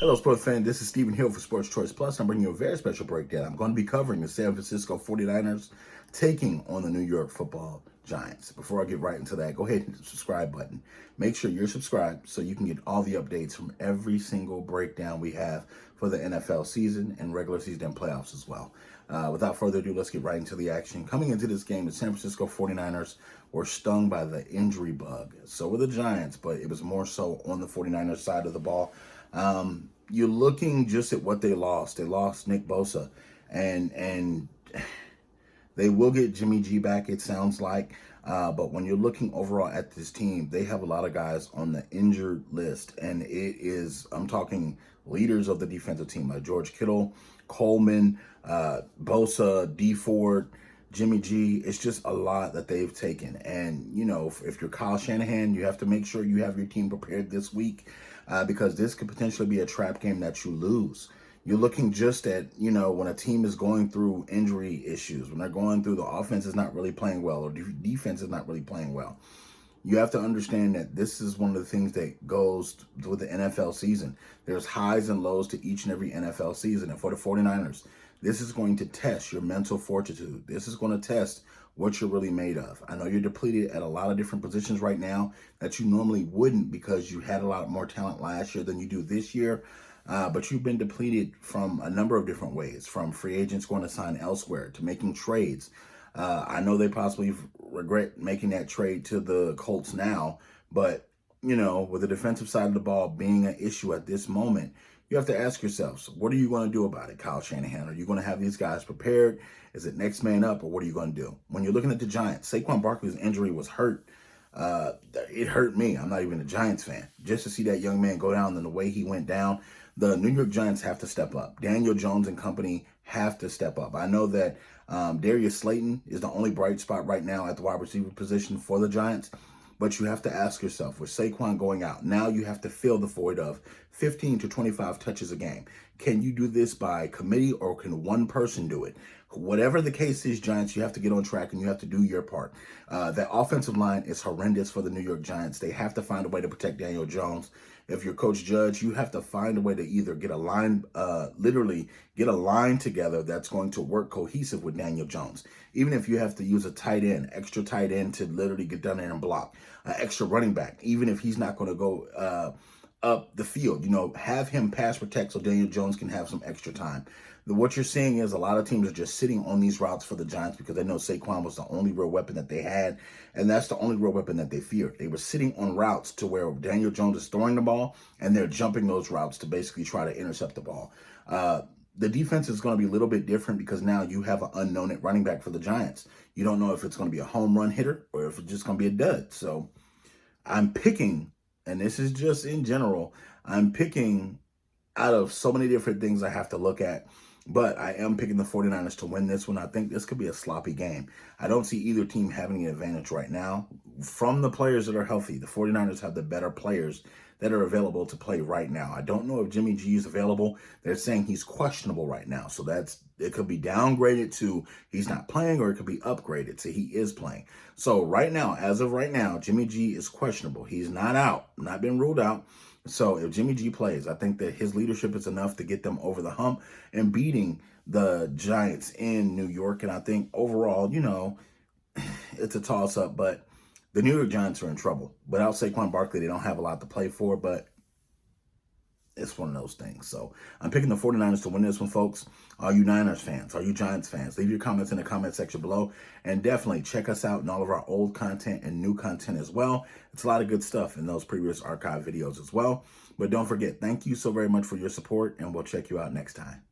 Hello, sports fan. This is Stephen Hill for Sports Choice Plus. I'm bringing you a very special breakdown. I'm going to be covering the San Francisco 49ers taking on the New York Football Giants. Before I get right into that, go ahead and hit the subscribe button. Make sure you're subscribed so you can get all the updates from every single breakdown we have for the NFL season and regular season and playoffs as well. Without further ado, let's get right into the action. Coming into this game, the San Francisco 49ers were stung by the injury bug. So were the Giants, but it was more so on the 49ers side of the ball. You're looking just at what they lost. They lost Nick Bosa, and they will get Jimmy G back, it sounds like. But when you're looking overall at this team, they have a lot of guys on the injured list. And it is, I'm talking leaders of the defensive team, like George Kittle, Coleman, Bosa, D Ford, Jimmy G. It's just a lot that they've taken. And, you know, if you're Kyle Shanahan, you have to make sure you have your team prepared this week because this could potentially be a trap game that you lose. You're looking just at, you know, when a team is going through injury issues, when they're going through the offense is not really playing well or defense is not really playing well. You have to understand that this is one of the things that goes with the NFL season. There's highs and lows to each and every NFL season. And for the 49ers, this is going to test your mental fortitude. This is going to test what you're really made of. I know you're depleted at a lot of different positions right now that you normally wouldn't because you had a lot more talent last year than you do this year. But you've been depleted from a number of different ways, from free agents going to sign elsewhere to making trades. I know they possibly regret making that trade to the Colts now, but, you know, with the defensive side of the ball being an issue at this moment, you have to ask yourselves, what are you going to do about it, Kyle Shanahan? Are you going to have these guys prepared? Is it next man up, or what are you going to do? When you're looking at the Giants, Saquon Barkley's injury was hurt. It hurt me. I'm not even a Giants fan. Just to see that young man go down and the way he went down, the New York Giants have to step up. Daniel Jones and company have to step up. I know that Darius Slayton is the only bright spot right now at the wide receiver position for the Giants. But you have to ask yourself, with Saquon going out, now you have to fill the void of 15 to 25 touches a game. Can you do this by committee or can one person do it? Whatever the case is, Giants, you have to get on track and you have to do your part. That offensive line is horrendous for the New York Giants. They have to find a way to protect Daniel Jones. If you're Coach Judge, you have to find a way to either get a line, literally get a line together that's going to work cohesive with Daniel Jones. Even if you have to use a tight end, extra tight end to literally get down there and block, an extra running back, even if he's not going to go up the field, you know, have him pass protect so Daniel Jones can have some extra time. What you're seeing is a lot of teams are just sitting on these routes for the Giants because they know Saquon was the only real weapon that they had, and that's the only real weapon that they feared. They were sitting on routes to where Daniel Jones is throwing the ball, and they're jumping those routes to basically try to intercept the ball. The defense is going to be a little bit different because now you have an unknown at running back for the Giants. You don't know if it's going to be a home run hitter or if it's just going to be a dud. So I'm picking, and this is just in general, I'm picking out of so many different things I have to look at. But I am picking the 49ers to win this one. I think this could be a sloppy game. I don't see either team having an advantage right now. From the players that are healthy, the 49ers have the better players that are available to play right now. I don't know if Jimmy G is available. They're saying he's questionable right now. So it could be downgraded to he's not playing, or it could be upgraded to he is playing. So right now, as of right now, Jimmy G is questionable. He's not out, not been ruled out. So if Jimmy G plays, I think that his leadership is enough to get them over the hump and beating the Giants in New York. And I think overall, you know, it's a toss-up, but the New York Giants are in trouble. Without Saquon Barkley, they don't have a lot to play for, but it's one of those things. So I'm picking the 49ers to win this one, folks. Are you Niners fans? Are you Giants fans? Leave your comments in the comment section below. And definitely check us out in all of our old content and new content as well. It's a lot of good stuff in those previous archive videos as well. But don't forget, thank you so very much for your support, and we'll check you out next time.